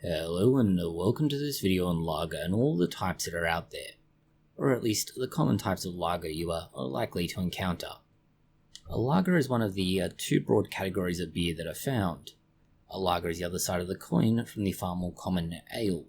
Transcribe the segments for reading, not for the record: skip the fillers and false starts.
Hello and welcome to this video on lager and all the types that are out there, or at least the common types of lager you are likely to encounter. A lager is one of the two broad categories of beer that are found. A lager is the other side of the coin from the far more common ale.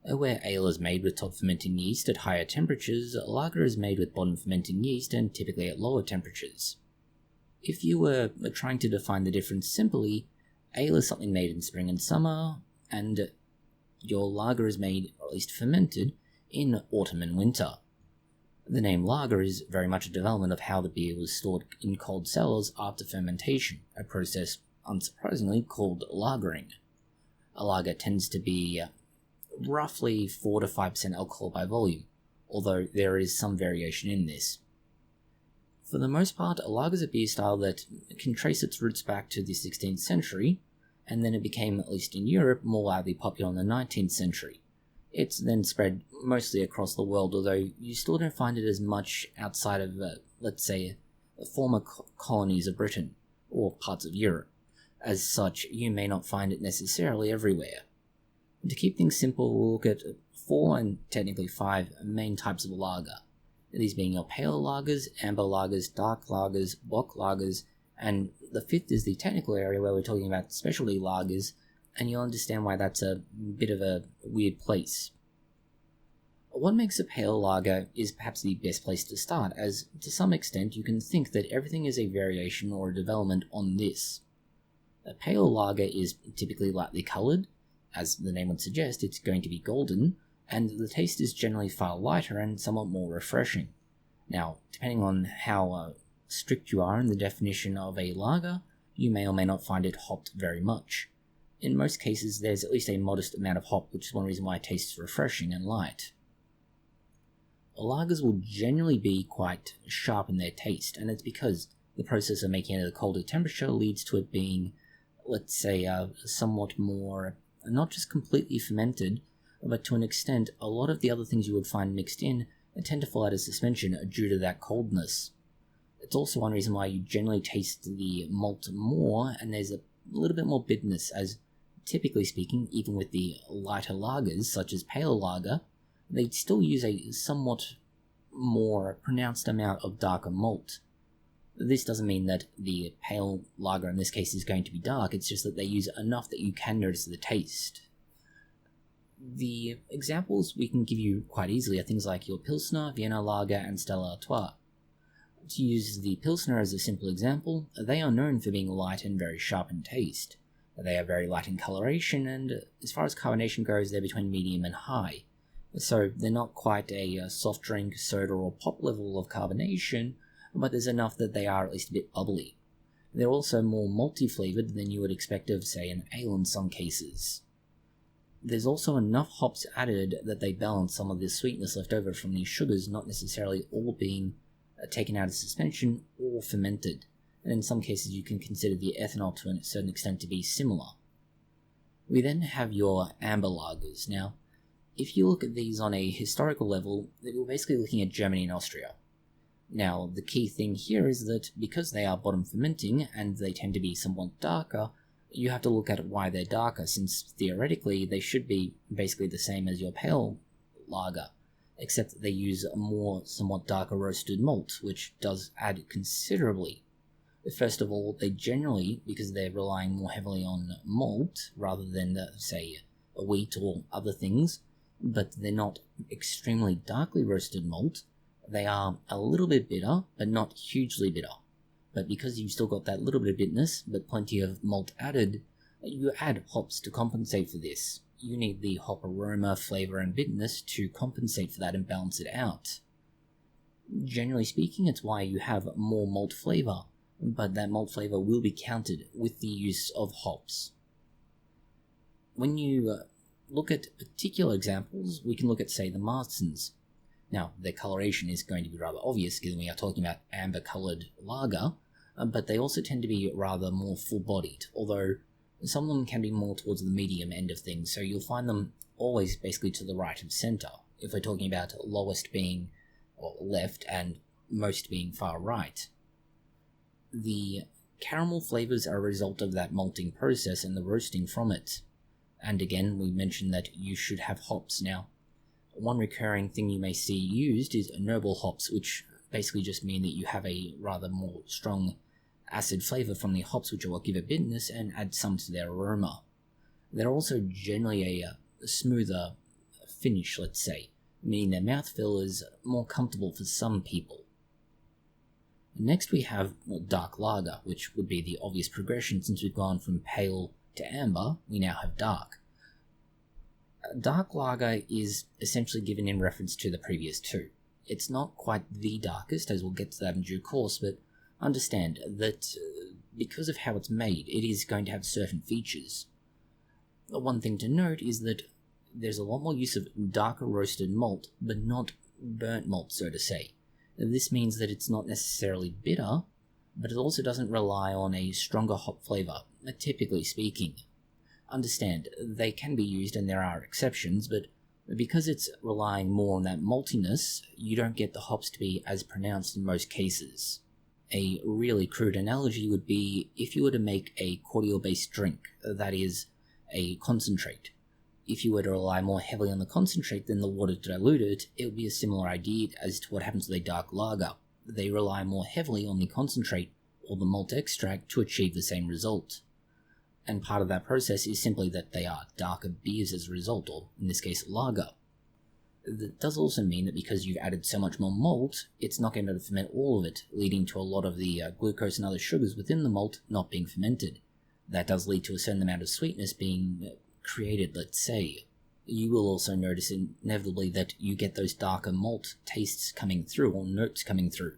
Where ale is made with top fermenting yeast at higher temperatures, a lager is made with bottom fermenting yeast and typically at lower temperatures. If you were trying to define the difference simply, ale is something made in spring and summer, and your lager is made, or at least fermented, in autumn and winter. The name lager is very much a development of how the beer was stored in cold cellars after fermentation, a process, unsurprisingly, called lagering. A lager tends to be roughly 4 to 5% alcohol by volume, although there is some variation in this. For the most part, a lager is a beer style that can trace its roots back to the 16th century, and then it became, at least in Europe, more widely popular in the 19th century. It's then spread mostly across the world, although you still don't find it as much outside of, let's say, the former colonies of Britain, or parts of Europe. As such, you may not find it necessarily everywhere. To keep things simple, we'll look at 4 and technically 5 main types of lager. These being your pale lagers, amber lagers, dark lagers, Bock lagers, and the 5th is the technical area where we're talking about specialty lagers, and you'll understand why that's a bit of a weird place. What makes a pale lager is perhaps the best place to start, as to some extent you can think that everything is a variation or a development on this. A pale lager is typically lightly coloured. As the name would suggest, it's going to be golden, and the taste is generally far lighter and somewhat more refreshing. Now, depending on how strict you are in the definition of a lager, you may or may not find it hopped very much. In most cases, there's at least a modest amount of hop, which is one reason why it tastes refreshing and light. Lagers will generally be quite sharp in their taste, and it's because the process of making it at a colder temperature leads to it being, let's say, somewhat more, not just completely fermented, but to an extent, a lot of the other things you would find mixed in tend to fall out of suspension due to that coldness. It's also one reason why you generally taste the malt more, and there's a little bit more bitterness, as typically speaking, even with the lighter lagers, such as pale lager, they still use a somewhat more pronounced amount of darker malt. This doesn't mean that the pale lager in this case is going to be dark, it's just that they use enough that you can notice the taste. The examples we can give you quite easily are things like your Pilsner, Vienna Lager, and Stella Artois. To use the Pilsner as a simple example, they are known for being light and very sharp in taste. They are very light in coloration, and as far as carbonation goes, they're between medium and high. So they're not quite a soft drink, soda, or pop level of carbonation, but there's enough that they are at least a bit bubbly. They're also more malty flavoured than you would expect of, say, an ale in some cases. There's also enough hops added that they balance some of the sweetness left over from these sugars, not necessarily all being taken out of suspension or fermented, and in some cases you can consider the ethanol to a certain extent to be similar. We then have your amber lagers. Now, if you look at these on a historical level, you're basically looking at Germany and Austria. Now, the key thing here is that because they are bottom fermenting and they tend to be somewhat darker, you have to look at why they're darker, since theoretically they should be basically the same as your pale lager, except that they use a more somewhat darker roasted malt, which does add considerably. First of all, they generally, because they're relying more heavily on malt rather than, say, wheat or other things, but they're not extremely darkly roasted malt, they are a little bit bitter, but not hugely bitter. But because you've still got that little bit of bitterness, but plenty of malt added, you add hops to compensate for this. You need the hop aroma, flavour, and bitterness to compensate for that and balance it out. Generally speaking, it's why you have more malt flavour, but that malt flavour will be countered with the use of hops. When you look at particular examples, we can look at, say, the Marston's. Now, their coloration is going to be rather obvious, given we are talking about amber-coloured lager, but they also tend to be rather more full-bodied, although some of them can be more towards the medium end of things, so you'll find them always basically to the right of centre, if we're talking about lowest being left and most being far right. The caramel flavours are a result of that malting process and the roasting from it. And again, we mentioned that you should have hops. Now, one recurring thing you may see used is noble hops, which basically just mean that you have a rather more strong acid flavor from the hops, which will give a bitterness and add some to their aroma. They're also generally a smoother finish, let's say, meaning their mouthfeel is more comfortable for some people. Next we have dark lager, which would be the obvious progression. Since we've gone from pale to amber, we now have dark. Dark lager is essentially given in reference to the previous two. It's not quite the darkest, as we'll get to that in due course, but understand that because of how it's made, it is going to have certain features. One thing to note is that there's a lot more use of darker roasted malt, but not burnt malt, so to say. This means that it's not necessarily bitter, but it also doesn't rely on a stronger hop flavor, typically speaking. Understand, they can be used and there are exceptions, but because it's relying more on that maltiness, you don't get the hops to be as pronounced in most cases. A really crude analogy would be if you were to make a cordial-based drink, that is, a concentrate. If you were to rely more heavily on the concentrate than the water to dilute it, it would be a similar idea as to what happens with a dark lager. They rely more heavily on the concentrate or the malt extract to achieve the same result. And part of that process is simply that they are darker beers as a result, or in this case, lager. That does also mean that because you've added so much more malt, it's not going to ferment all of it, leading to a lot of the glucose and other sugars within the malt not being fermented. That does lead to a certain amount of sweetness being created, let's say. You will also notice inevitably that you get those darker malt tastes coming through, or notes coming through.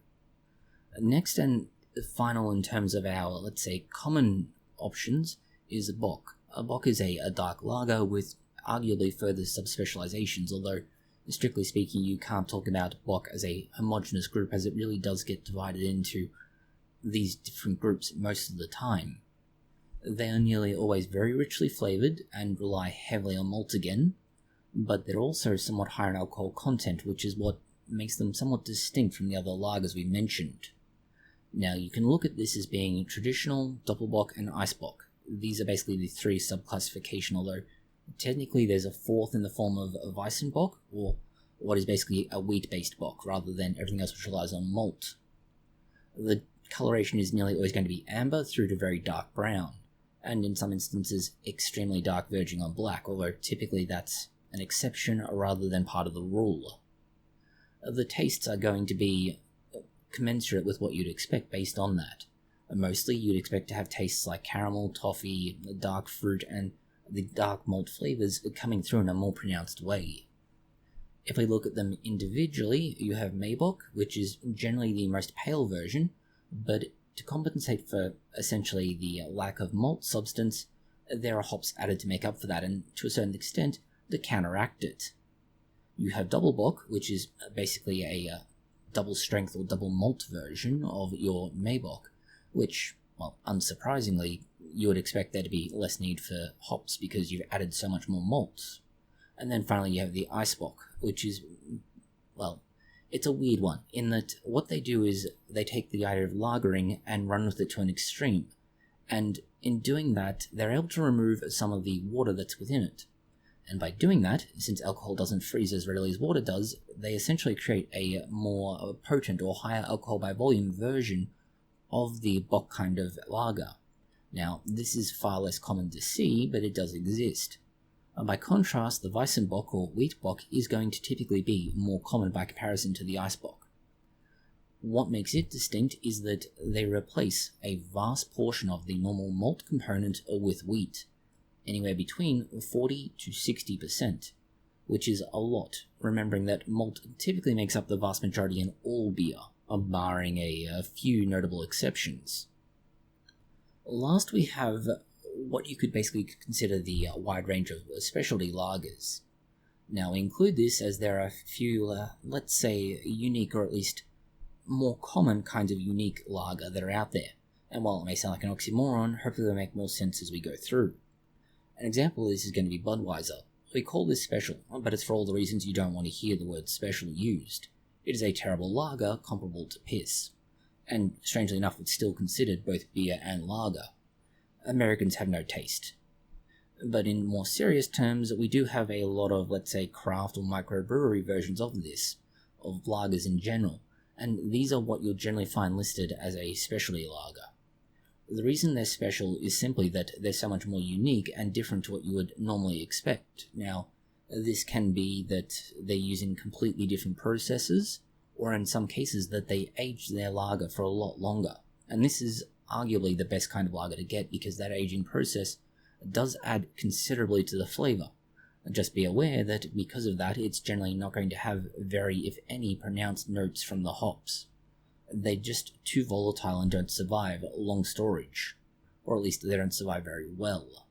Next and final in terms of our, let's say, common options is Bock. Bock is a dark lager with arguably further subspecializations, although strictly speaking you can't talk about Bock as a homogeneous group, as it really does get divided into these different groups most of the time. They are nearly always very richly flavoured and rely heavily on malt again, but they're also somewhat higher in alcohol content, which is what makes them somewhat distinct from the other lagers we mentioned. Now you can look at this as being traditional, doppelbock and icebock. These are basically the three subclassification, although technically there's a fourth in the form of a Weissenbock, or what is basically a wheat-based bock, rather than everything else which relies on malt. The coloration is nearly always going to be amber through to very dark brown, and in some instances extremely dark verging on black, although typically that's an exception rather than part of the rule. The tastes are going to be commensurate with what you'd expect based on that. Mostly you'd expect to have tastes like caramel, toffee, dark fruit, and the dark malt flavours coming through in a more pronounced way. If we look at them individually, you have Maibock, which is generally the most pale version, but to compensate for essentially the lack of malt substance, there are hops added to make up for that, and to a certain extent, to counteract it. You have Double Bock, which is basically a double strength or double malt version of your Maibock, which, well, unsurprisingly, you would expect there to be less need for hops because you've added so much more malt. And then finally you have the Icebock, which is, well, it's a weird one, in that what they do is they take the idea of lagering and run with it to an extreme, and in doing that, they're able to remove some of the water that's within it. And by doing that, since alcohol doesn't freeze as readily as water does, they essentially create a more potent or higher alcohol by volume version of the Bock kind of lager. Now, this is far less common to see, but it does exist. By contrast, the Weissenbock or wheat bock is going to typically be more common by comparison to the Icebock. What makes it distinct is that they replace a vast portion of the normal malt component with wheat, anywhere between 40 to 60%, which is a lot, remembering that malt typically makes up the vast majority in all beer, barring a few notable exceptions. Last we have what you could basically consider the wide range of specialty lagers. Now we include this as there are a few, let's say, unique or at least more common kinds of unique lager that are out there, and while it may sound like an oxymoron, hopefully they'll make more sense as we go through. An example of this is going to be Budweiser. We call this special, but it's for all the reasons you don't want to hear the word special used. It is a terrible lager comparable to piss, and strangely enough it's still considered both beer and lager. Americans have no taste. But in more serious terms, we do have a lot of, let's say, craft or microbrewery versions of this, of lagers in general, and these are what you'll generally find listed as a specialty lager. The reason they're special is simply that they're so much more unique and different to what you would normally expect. Now, this can be that they're using completely different processes, or in some cases that they age their lager for a lot longer. And this is arguably the best kind of lager to get because that aging process does add considerably to the flavour. Just be aware that because of that, it's generally not going to have very, if any, pronounced notes from the hops. They're just too volatile and don't survive long storage, or at least they don't survive very well.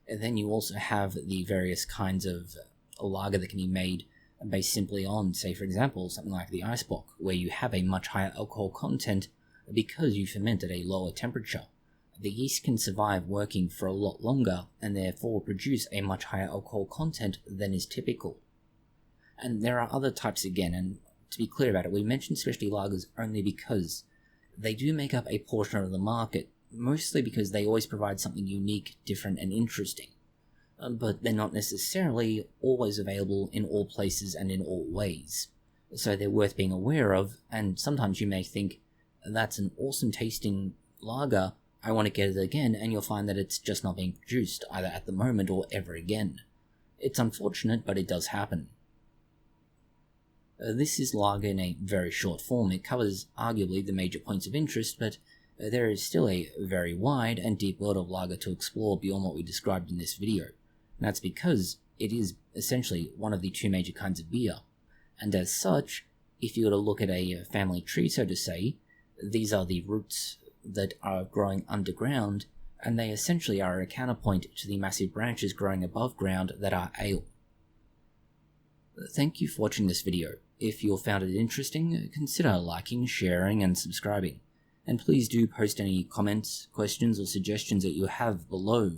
And then you also have the various kinds of lager that can be made based simply on, say for example, something like the ice Bock, where you have a much higher alcohol content because you ferment at a lower temperature. The yeast can survive working for a lot longer and therefore produce a much higher alcohol content than is typical. And there are other types again, and to be clear about it, we mentioned specialty lagers only because they do make up a portion of the market, mostly because they always provide something unique, different, and interesting. But they're not necessarily always available in all places and in all ways. So they're worth being aware of, and sometimes you may think, that's an awesome tasting lager, I want to get it again, and you'll find that it's just not being produced, either at the moment or ever again. It's unfortunate, but it does happen. This is lager in a very short form. It covers arguably the major points of interest, but there is still a very wide and deep world of lager to explore beyond what we described in this video. And that's because it is essentially one of the two major kinds of beer. And as such, if you were to look at a family tree, so to say, these are the roots that are growing underground, and they essentially are a counterpoint to the massive branches growing above ground that are ale. Thank you for watching this video. If you found it interesting, consider liking, sharing, and subscribing. And please do post any comments, questions, or suggestions that you have below.